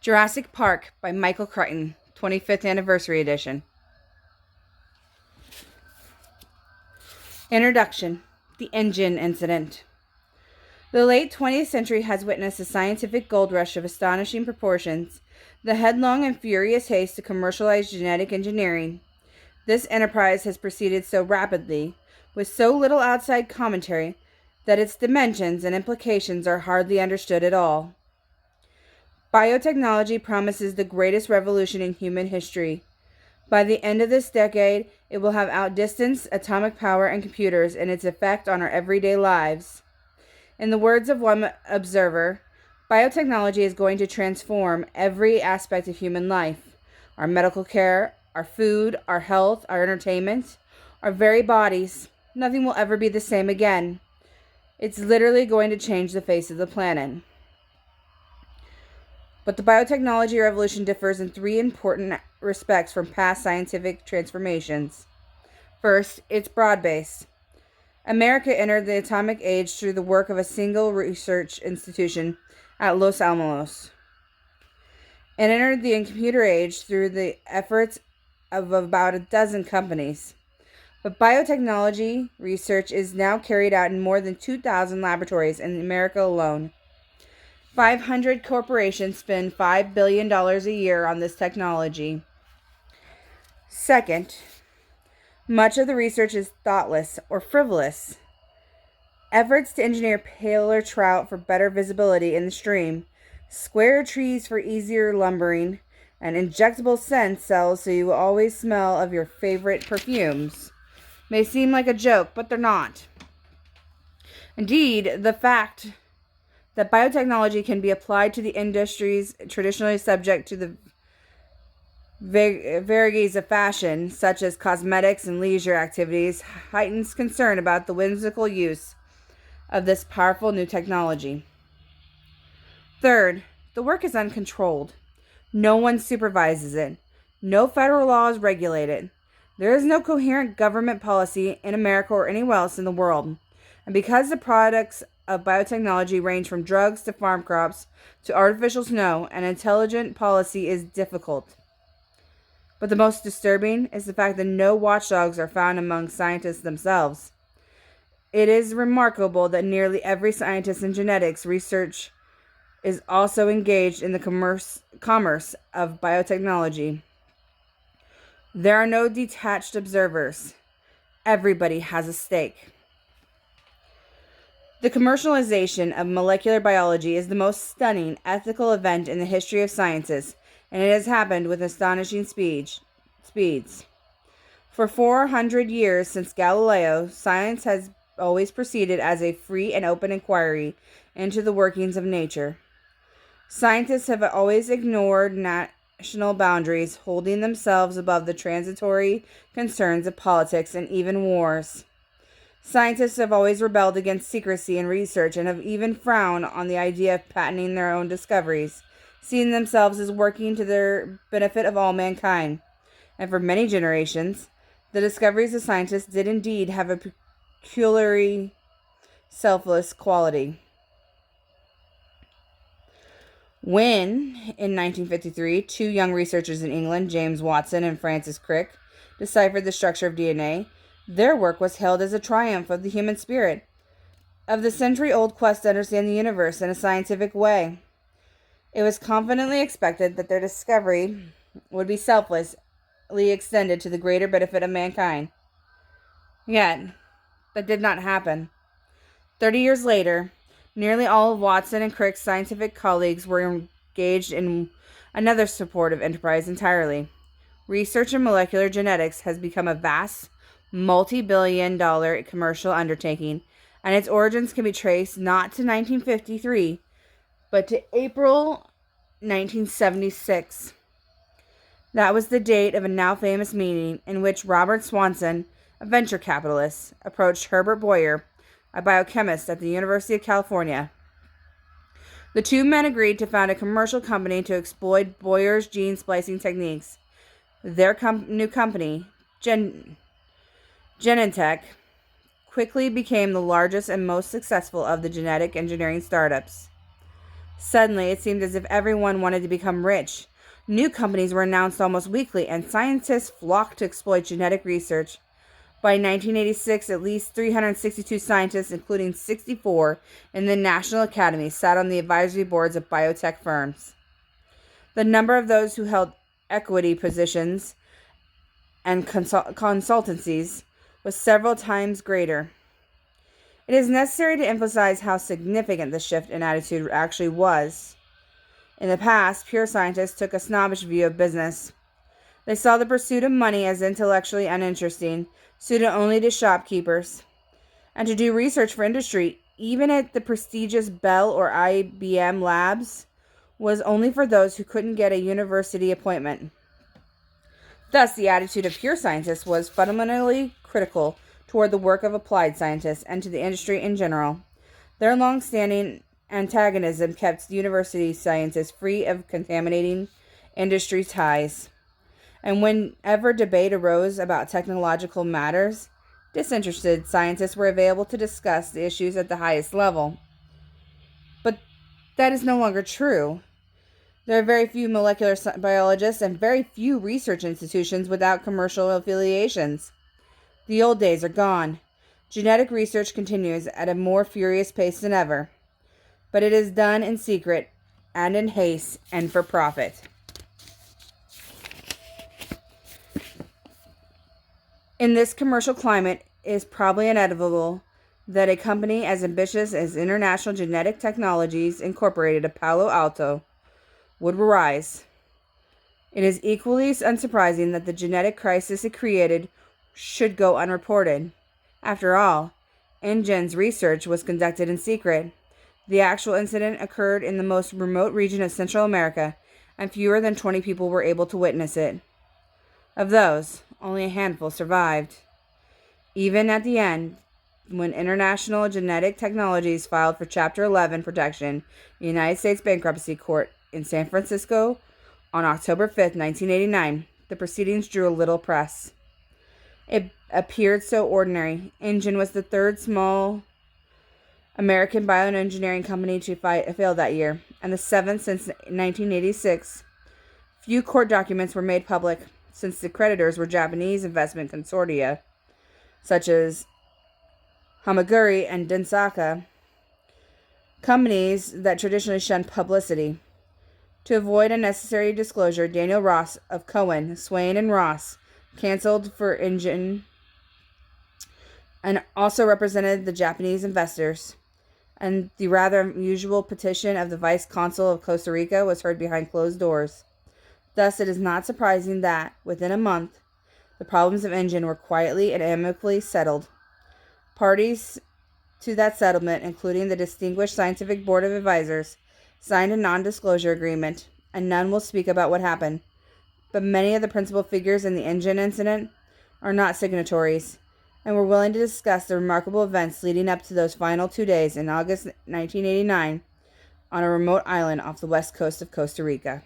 Jurassic Park by Michael Crichton, 25th Anniversary Edition. Introduction: The Engine Incident. The late 20th century has witnessed a scientific gold rush of astonishing proportions, the headlong and furious haste to commercialize genetic engineering. This enterprise has proceeded so rapidly, with so little outside commentary, that its dimensions and implications are hardly understood at all. Biotechnology promises the greatest revolution in human history. By the end of this decade, it will have outdistanced atomic power and computers in its effect on our everyday lives. In the words of one observer, biotechnology is going to transform every aspect of human life: our medical care, our food, our health, our entertainment, our very bodies. Nothing will ever be the same again. It's literally going to change the face of the planet. But the biotechnology revolution differs in three important respects from past scientific transformations. First, it's broad-based. America entered the atomic age through the work of a single research institution at Los Alamos, and entered the computer age through the efforts of about a dozen companies. But biotechnology research is now carried out in more than 2,000 laboratories in America alone. 500 corporations spend $5 billion a year on this technology. Second, much of the research is thoughtless or frivolous. Efforts to engineer paler trout for better visibility in the stream, square trees for easier lumbering, and injectable scent cells so you will always smell of your favorite perfumes may seem like a joke, but they're not. Indeed, the fact that biotechnology can be applied to the industries traditionally subject to the vagaries of fashion, such as cosmetics and leisure activities, heightens concern about the whimsical use of this powerful new technology. Third, the work is uncontrolled. No one supervises it. No federal laws regulate it. There is no coherent government policy in America or anywhere else in the world. And because the products of biotechnology range from drugs to farm crops to artificial snow, an intelligent policy is difficult. But the most disturbing is the fact that no watchdogs are found among scientists themselves. It is remarkable that nearly every scientist in genetics research is also engaged in the commerce of biotechnology. There are no detached observers. Everybody has a stake. The commercialization of molecular biology is the most stunning ethical event in the history of sciences, and it has happened with astonishing speeds. For 400 years since Galileo, science has always proceeded as a free and open inquiry into the workings of nature. Scientists have always ignored national boundaries, holding themselves above the transitory concerns of politics and even wars. Scientists have always rebelled against secrecy in research and have even frowned on the idea of patenting their own discoveries, seeing themselves as working to the benefit of all mankind. And for many generations, the discoveries of scientists did indeed have a peculiarly selfless quality. When, in 1953, two young researchers in England, James Watson and Francis Crick, deciphered the structure of DNA, their work was hailed as a triumph of the human spirit, of the century-old quest to understand the universe in a scientific way. It was confidently expected that their discovery would be selflessly extended to the greater benefit of mankind. Yet, that did not happen. 30 years later, nearly all of Watson and Crick's scientific colleagues were engaged in another supportive enterprise entirely. Research in molecular genetics has become a vast, multi-billion-dollar commercial undertaking, and its origins can be traced not to 1953, but to April 1976. That was the date of a now famous meeting in which Robert Swanson, a venture capitalist, approached Herbert Boyer, a biochemist at the University of California. The two men agreed to found a commercial company to exploit Boyer's gene splicing techniques. Their new company, Genentech, quickly became the largest and most successful of the genetic engineering startups. Suddenly, it seemed as if everyone wanted to become rich. New companies were announced almost weekly, and scientists flocked to exploit genetic research. By 1986, at least 362 scientists, including 64 in the National Academy, sat on the advisory boards of biotech firms. The number of those who held equity positions and consultancies was several times greater. It is necessary to emphasize how significant the shift in attitude actually was. In the past, pure scientists took a snobbish view of business. They saw the pursuit of money as intellectually uninteresting, suited only to shopkeepers. And to do research for industry, even at the prestigious Bell or IBM labs, was only for those who couldn't get a university appointment. Thus, the attitude of pure scientists was fundamentally critical toward the work of applied scientists and to the industry in general. Their long-standing antagonism kept university scientists free of contaminating industry ties. And whenever debate arose about technological matters, disinterested scientists were available to discuss the issues at the highest level. But that is no longer true. There are very few molecular biologists and very few research institutions without commercial affiliations. The old days are gone. Genetic research continues at a more furious pace than ever, but it is done in secret and in haste and for profit. In this commercial climate, it is probably inevitable that a company as ambitious as International Genetic Technologies Incorporated of Palo Alto would arise. It is equally unsurprising that the genetic crisis it created should go unreported. After all, InGen's research was conducted in secret. The actual incident occurred in the most remote region of Central America, and fewer than 20 people were able to witness it. Of those, only a handful survived. Even at the end, when International Genetic Technologies filed for Chapter 11 protection in the United States Bankruptcy Court in San Francisco on October 5, 1989, the proceedings drew a little press. It appeared so ordinary. InGen was the third small American bioengineering company to fail that year, and the seventh since 1986. Few court documents were made public, since the creditors were Japanese investment consortia, such as Hamaguri and Densaka, companies that traditionally shunned publicity. To avoid unnecessary disclosure, Daniel Ross of Cohen, Swain and Ross canceled for InGen and also represented the Japanese investors. And the rather unusual petition of the Vice Consul of Costa Rica was heard behind closed doors. Thus, it is not surprising that, within a month, the problems of InGen were quietly and amicably settled. Parties to that settlement, including the Distinguished Scientific Board of Advisors, signed a non-disclosure agreement, and none will speak about what happened. But many of the principal figures in the InGen incident are not signatories, and were willing to discuss the remarkable events leading up to those final 2 days in August 1989 on a remote island off the west coast of Costa Rica.